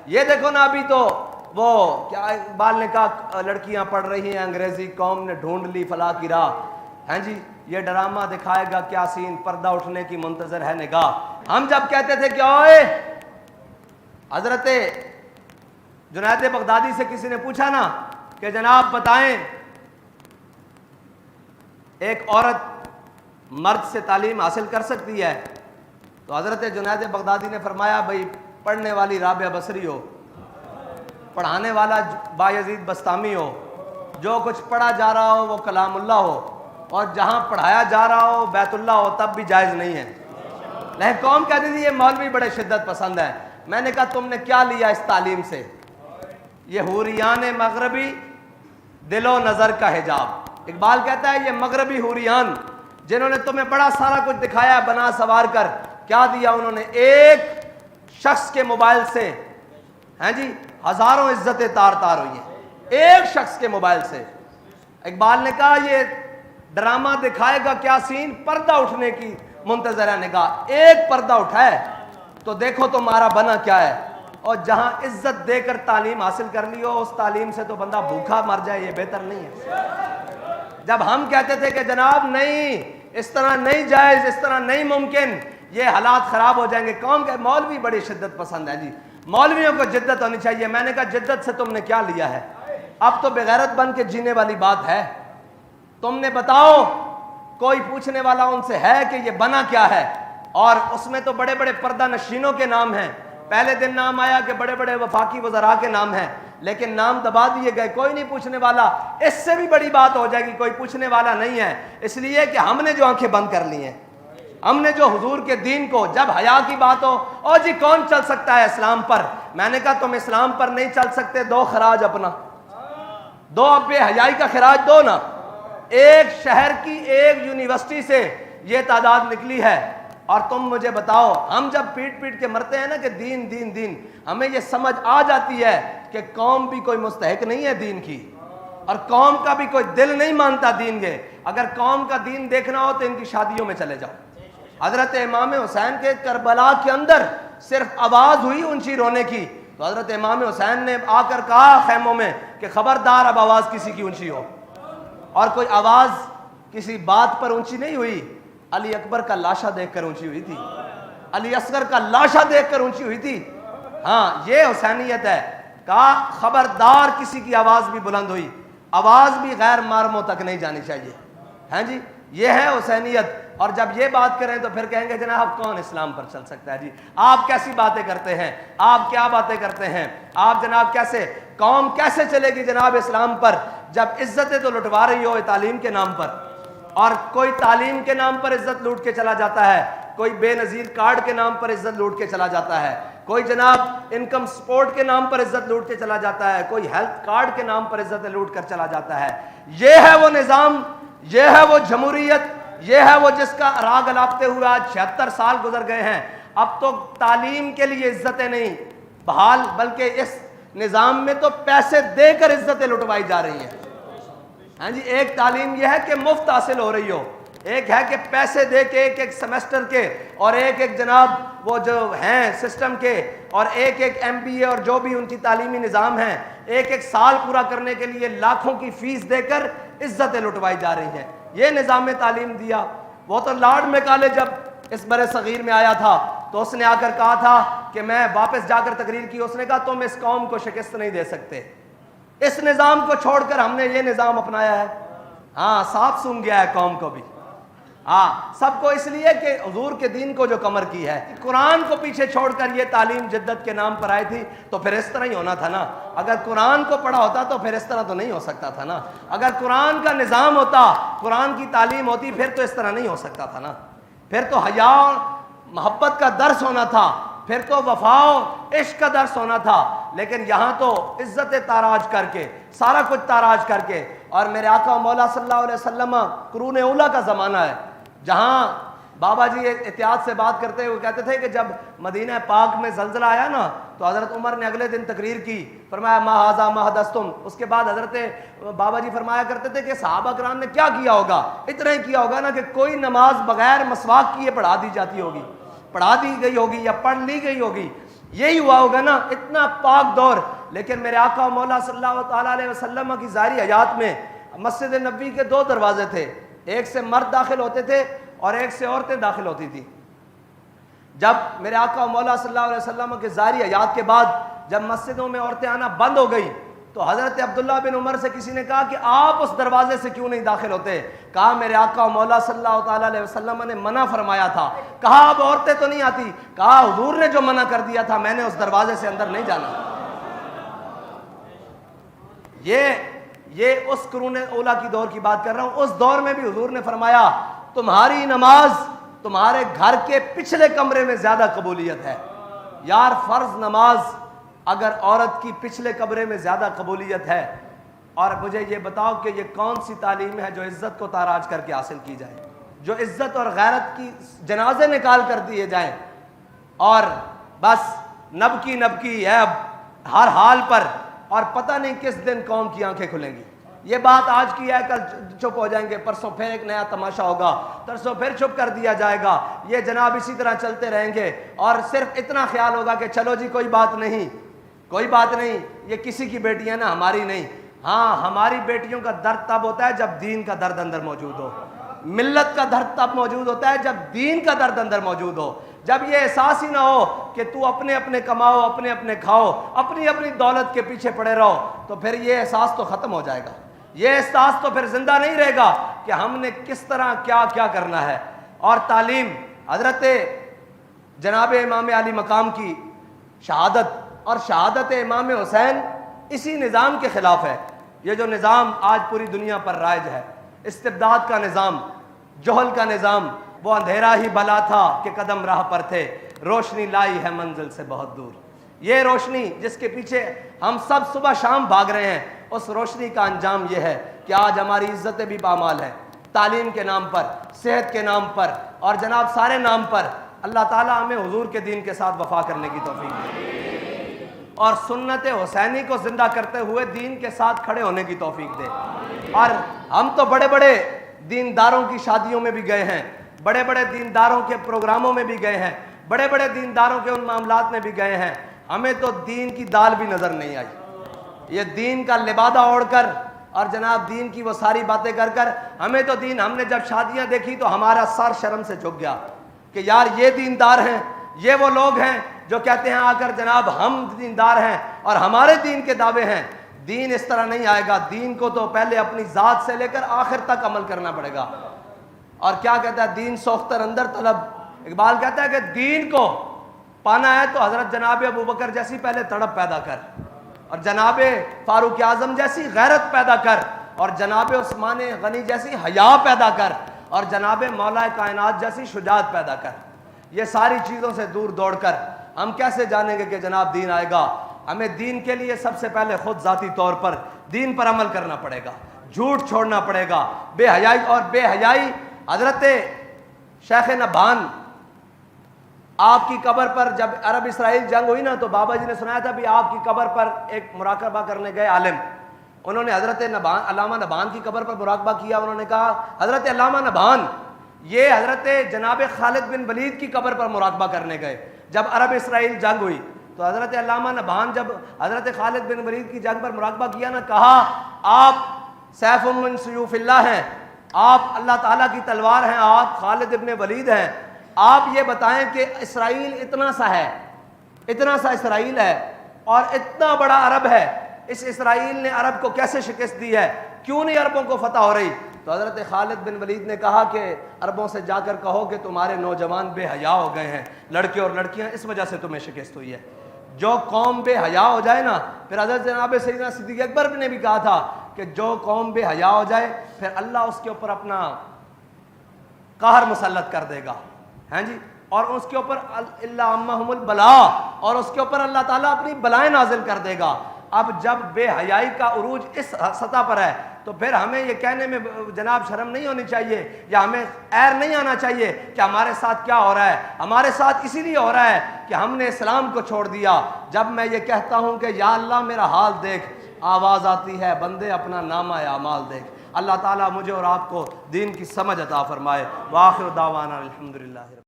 یہ دیکھو نا ابھی تو وہ کیا اقبال نے کہا لڑکیاں پڑھ رہی ہیں انگریزی، قوم نے ڈھونڈ لی فلاح کی راہ. ہیں جی یہ ڈرامہ دکھائے گا کیا سین، پردہ اٹھنے کی منتظر ہے نگاہ. ہم جب کہتے تھے کہ اوئے حضرت جنید بغدادی سے کسی نے پوچھا نا کہ جناب بتائیں ایک عورت مرد سے تعلیم حاصل کر سکتی ہے، تو حضرت جنید بغدادی نے فرمایا بھئی پڑھنے والی رابعہ بصری ہو، پڑھانے والا بایزید بستامی ہو، جو کچھ پڑھا جا رہا ہو وہ کلام اللہ ہو، اور جہاں پڑھایا جا رہا ہو بیت اللہ ہو، تب بھی جائز نہیں ہے. لیکن قوم کہتی تھی یہ مولوی بڑے شدت پسند ہے. میں نے کہا تم نے کیا لیا اس تعلیم سے؟ یہ حوریان مغربی دل و نظر کا حجاب. اقبال کہتا ہے یہ مغربی حوریان جنہوں نے تمہیں بڑا سارا کچھ دکھایا بنا سوار کر، کیا دیا انہوں نے؟ ایک شخص کے موبائل سے ہیں جی ہزاروں عزتیں تار تار ہوئی ہیں، ایک شخص کے موبائل سے. اقبال نے کہا یہ ڈرامہ دکھائے گا کیا سین، پردہ اٹھنے کی منتظر ہے نگاہ. ایک پردہ اٹھائے تو دیکھو تمہارا بنا کیا ہے. اور جہاں عزت دے کر تعلیم حاصل کر لی ہو، اس تعلیم سے تو بندہ بھوکا مر جائے، یہ بہتر نہیں ہے. جب ہم کہتے تھے کہ جناب نہیں اس طرح نہیں جائز، اس طرح نہیں ممکن، یہ حالات خراب ہو جائیں گے، قوم کے مولوی بڑی شدت پسند ہے جی، مولویوں کو جدت ہونی چاہیے. میں نے کہا جدت سے تم نے کیا لیا ہے؟ اب تو بغیرت بن کے جینے والی بات ہے. تم نے بتاؤ کوئی پوچھنے والا ان سے ہے کہ یہ بنا کیا ہے؟ اور اس میں تو بڑے بڑے پردہ نشینوں کے نام ہیں. پہلے دن نام آیا کہ بڑے بڑے وفاقی وزراء کے نام ہیں، لیکن نام دبا دیے گئے، کوئی نہیں پوچھنے والا. اس سے بھی بڑی بات ہو جائے گی کوئی پوچھنے والا نہیں ہے، اس لیے کہ ہم نے جو آنکھیں بند کر لی ہیں، ہم نے جو حضور کے دین کو، جب حیا کی بات ہو او جی کون چل سکتا ہے اسلام پر؟ میں نے کہا تم اسلام پر نہیں چل سکتے، دو خراج اپنا، دو اب بے حیائی کا خراج دو نا. ایک شہر کی ایک یونیورسٹی سے یہ تعداد نکلی ہے، اور تم مجھے بتاؤ ہم جب پیٹ پیٹ کے مرتے ہیں نا کہ دین دین دین، ہمیں یہ سمجھ آ جاتی ہے کہ قوم بھی کوئی مستحق نہیں ہے دین کی، اور قوم کا بھی کوئی دل نہیں مانتا دین کے. اگر قوم کا دین دیکھنا ہو تو ان کی شادیوں میں چلے جاؤ. حضرت امام حسین کے کربلا کے اندر صرف آواز ہوئی اونچی رونے کی، تو حضرت امام حسین نے آ کر کہا خیموں میں کہ خبردار اب آواز کسی کی اونچی ہو. اور کوئی آواز کسی بات پر اونچی نہیں ہوئی، علی اکبر کا لاشا دیکھ کر اونچی ہوئی تھی، علی اصغر کا لاشا دیکھ کر اونچی ہوئی تھی. ہاں یہ حسینیت ہے. کہا خبردار کسی کی آواز بھی بلند ہوئی، آواز بھی غیر محرموں تک نہیں جانی چاہیے. ہیں جی یہ ہے حسینیت. اور جب یہ بات کریں تو پھر کہیں گے جناب کون اسلام پر چل سکتا ہے؟ جی آپ کیسی باتیں کرتے ہیں، آپ کیا باتیں کرتے ہیں، آپ جناب کیسے، قوم کیسے چلے گی جناب اسلام پر جب عزتیں تو لٹوا رہی ہو تعلیم کے نام پر؟ اور کوئی تعلیم کے نام پر عزت لوٹ کے چلا جاتا ہے، کوئی بے نظیر کارڈ کے نام پر عزت لوٹ کے چلا جاتا ہے، کوئی جناب انکم سپورٹ کے نام پر عزت لوٹ کے چلا جاتا ہے، کوئی ہیلتھ کارڈ کے نام پر عزت لوٹ کر چلا جاتا ہے. یہ ہے وہ نظام، یہ ہے وہ جمہوریت، یہ ہے وہ جس کا راگ الاپتے ہوئے آج 76 سال گزر گئے ہیں. اب تو تعلیم کے لیے عزتیں نہیں بحال، بلکہ اس نظام میں تو پیسے دے کر عزتیں لٹوائی جا رہی ہیں. ہاں جی ایک تعلیم یہ ہے کہ مفت حاصل ہو رہی ہو، ایک ہے کہ پیسے دے کے ایک ایک سیمسٹر کے، اور ایک ایک جناب وہ جو ہیں سسٹم کے، اور ایک ایک MBA اور جو بھی ان کی تعلیمی نظام ہیں، ایک ایک سال پورا کرنے کے لیے لاکھوں کی فیس دے کر عزتیں لٹوائی جا رہی ہیں. یہ نظام تعلیم دیا. وہ تو لارڈ میکالے جب اس بر صغیر میں آیا تھا تو اس نے آ کر کہا تھا کہ میں واپس جا کر تقریر کی، اس نے کہا تم اس قوم کو شکست نہیں دے سکتے. اس نظام کو چھوڑ کر ہم نے یہ نظام اپنایا ہے. ہاں صاف سن گیا ہے قوم کو بھی، ہاں سب کو، اس لیے کہ حضور کے دین کو جو کمر کی ہے، قرآن کو پیچھے چھوڑ کر یہ تعلیم جدت کے نام پر آئی تھی. تو پھر اس طرح ہی ہونا تھا نا. اگر قرآن کو پڑھا ہوتا تو پھر اس طرح تو نہیں ہو سکتا تھا نا. اگر قرآن کا نظام ہوتا، قرآن کی تعلیم ہوتی، پھر تو اس طرح نہیں ہو سکتا تھا نا. پھر تو حیا اور محبت کا درس ہونا تھا، پھر تو وفا و عشق کا درس ہونا تھا. لیکن یہاں تو عزت تاراج کر کے، سارا کچھ تاراج کر کے. اور میرے آقا مولا صلی اللہ علیہ وسلم، قرون اولیٰ کا زمانہ ہے جہاں بابا جی احتیاط سے بات کرتے ہوئے کہتے تھے کہ جب مدینہ پاک میں زلزلہ آیا نا تو حضرت عمر نے اگلے دن تقریر کی، فرمایا ما ھذا ما حدثتم. اس کے بعد حضرت بابا جی فرمایا کرتے تھے کہ صحابہ کرام نے کیا کیا ہوگا؟ اتنا ہی کیا ہوگا نا کہ کوئی نماز بغیر مسواک کیے پڑھا دی جاتی ہوگی، پڑھا دی گئی ہوگی یا پڑھ لی گئی ہوگی. یہی ہوا ہوگا نا، اتنا پاک دور. لیکن میرے آقا و مولا صلی اللہ تعالیٰ علیہ وسلم کی ظاہری حیات میں مسجد نبوی کے 2 دروازے تھے، ایک سے مرد داخل ہوتے تھے اور ایک سے عورتیں داخل ہوتی تھی. جب میرے آقا و مولا صلی اللہ علیہ وسلم کے ظاہری حیات کے بعد جب مسجدوں میں عورتیں آنا بند ہو گئی تو حضرت عبداللہ بن عمر سے کسی نے کہا کہ آپ اس دروازے سے کیوں نہیں داخل ہوتے؟ کہا میرے آقا و مولا صلی اللہ تعالیٰ علیہ وسلم نے منع فرمایا تھا. کہا اب عورتیں تو نہیں آتی؟ کہا حضور نے جو منع کر دیا تھا میں نے اس دروازے سے اندر نہیں جانا. یہ اس قرون اولیٰ کی دور کی بات کر رہا ہوں. اس دور میں بھی حضور نے فرمایا تمہاری نماز تمہارے گھر کے پچھلے کمرے میں زیادہ قبولیت ہے. یار فرض نماز اگر عورت کی پچھلے کمرے میں زیادہ قبولیت ہے، اور مجھے یہ بتاؤ کہ یہ کون سی تعلیم ہے جو عزت کو تاراج کر کے حاصل کی جائے، جو عزت اور غیرت کی جنازے نکال کر دیے جائیں اور بس نبکی ہے اب ہر حال پر، اور پتہ نہیں کس دن قوم کی آنکھیں کھلیں گی. یہ بات آج کی ہے، کل چپ ہو جائیں گے، پرسوں پھر ایک نیا تماشا ہوگا، ترسوں پھر چپ کر دیا جائے گا. یہ جناب اسی طرح چلتے رہیں گے اور صرف اتنا خیال ہوگا کہ چلو جی کوئی بات نہیں، یہ کسی کی بیٹی ہے نا، ہماری نہیں. ہاں ہماری بیٹیوں کا درد تب ہوتا ہے جب دین کا درد اندر موجود ہو. ملت کا درد تب موجود ہوتا ہے جب دین کا درد اندر موجود ہو. جب یہ احساس ہی نہ ہو کہ تو اپنے کماؤ، اپنے کھاؤ، اپنی دولت کے پیچھے پڑے رہو، تو پھر یہ احساس تو ختم ہو جائے گا. یہ احساس تو پھر زندہ نہیں رہے گا کہ ہم نے کس طرح کیا کرنا ہے. اور تعلیم حضرت جناب امام علی مقام کی شہادت اور شہادت امام حسین اسی نظام کے خلاف ہے. یہ جو نظام آج پوری دنیا پر رائج ہے، استبداد کا نظام، جہل کا نظام، وہ اندھیرا ہی بلا تھا کہ قدم راہ پر تھے، روشنی لائی ہے منزل سے بہت دور. یہ روشنی جس کے پیچھے ہم سب صبح شام بھاگ رہے ہیں، اس روشنی کا انجام یہ ہے کہ آج ہماری عزتیں بھی پامال ہیں. تعلیم کے نام پر، صحت کے نام پر اور جناب سارے نام پر. اللہ تعالیٰ ہمیں حضور کے دین کے ساتھ وفا کرنے کی توفیق دے اور سنت حسینی کو زندہ کرتے ہوئے دین کے ساتھ کھڑے ہونے کی توفیق دے. اور ہم تو بڑے بڑے دینداروں کی شادیوں میں بھی گئے ہیں، بڑے بڑے دینداروں کے پروگراموں میں بھی گئے ہیں، بڑے بڑے دینداروں کے ان معاملات میں بھی گئے ہیں. ہمیں تو دین کی دال بھی نظر نہیں آئی. یہ دین کا لبادہ اوڑھ کر اور جناب دین کی وہ ساری باتیں کر ہمیں تو دین، ہم نے جب شادیاں دیکھی تو ہمارا سر شرم سے جھک گیا کہ یار یہ دیندار ہیں، یہ وہ لوگ ہیں جو کہتے ہیں آ کر جناب ہم دیندار ہیں اور ہمارے دین کے دعوے ہیں. دین اس طرح نہیں آئے گا. دین کو تو پہلے اپنی ذات سے لے کر آخر تک عمل کرنا پڑے گا. اور کیا کہتا ہے دین سوختر اندر طلب. اقبال کہتا ہے کہ دین کو پانا ہے تو حضرت جناب ابوبکر جیسی پہلے تڑپ پیدا کر، اور جناب فاروق اعظم جیسی غیرت پیدا کر، اور جناب عثمان غنی جیسی حیا پیدا کر، اور جناب مولا کائنات جیسی شجاعت پیدا کر. یہ ساری چیزوں سے دور دوڑ کر ہم کیسے جانیں گے کہ جناب دین آئے گا؟ ہمیں دین کے لیے سب سے پہلے خود ذاتی طور پر دین پر عمل کرنا پڑے گا، جھوٹ چھوڑنا پڑے گا، بے حیائی. اور بے حیائی حضرت شیخ نبہان آپ کی قبر پر جب عرب اسرائیل جنگ ہوئی نا تو بابا جی نے سنایا تھا بھی آپ کی قبر پر ایک مراقبہ کرنے گئے عالم، انہوں نے حضرت علامہ نبہان کی قبر پر مراقبہ کیا. انہوں نے کہا حضرت علامہ نبہان یہ حضرت جناب خالد بن ولید کی قبر پر مراقبہ کرنے گئے جب عرب اسرائیل جنگ ہوئی. تو حضرت علامہ نبہان جب حضرت خالد بن ولید کی جنگ پر مراقبہ کیا نا، کہا آپ سیف من سیوف اللہ ہیں، آپ اللہ تعالیٰ کی تلوار ہیں، آپ خالد ابن ولید ہیں. آپ یہ بتائیں کہ اسرائیل اتنا سا اسرائیل ہے اور اتنا بڑا عرب ہے، اس اسرائیل نے عرب کو کیسے شکست دی ہے؟ کیوں نہیں عربوں کو فتح ہو رہی؟ تو حضرت خالد بن ولید نے کہا کہ عربوں سے جا کر کہو کہ تمہارے نوجوان بے حیا ہو گئے ہیں، لڑکے اور لڑکیاں، اس وجہ سے تمہیں شکست ہوئی ہے. جو قوم بے حیا ہو جائے نا، پھر حضرت جناب سیدنا صدیق اکبر نے بھی کہا تھا کہ جو قوم بے حیا ہو جائے پھر اللہ اس کے اوپر اپنا قہر مسلط کر دے گا. ہاں جی، اور اس کے اوپر اللہ عمہم البلا، اور اس کے اوپر اللہ تعالیٰ اپنی بلائیں نازل کر دے گا. اب جب بے حیائی کا عروج اس سطح پر ہے تو پھر ہمیں یہ کہنے میں جناب شرم نہیں ہونی چاہیے یا ہمیں عیر نہیں آنا چاہیے کہ ہمارے ساتھ کیا ہو رہا ہے. ہمارے ساتھ اسی لیے ہو رہا ہے کہ ہم نے اسلام کو چھوڑ دیا. جب میں یہ کہتا ہوں کہ یا اللہ میرا حال دیکھ، آواز آتی ہے بندے اپنا نامہ اعمال دیکھ. اللہ تعالیٰ مجھے اور آپ کو دین کی سمجھ عطا فرمائے. وآخر دعوانا الحمدللہ.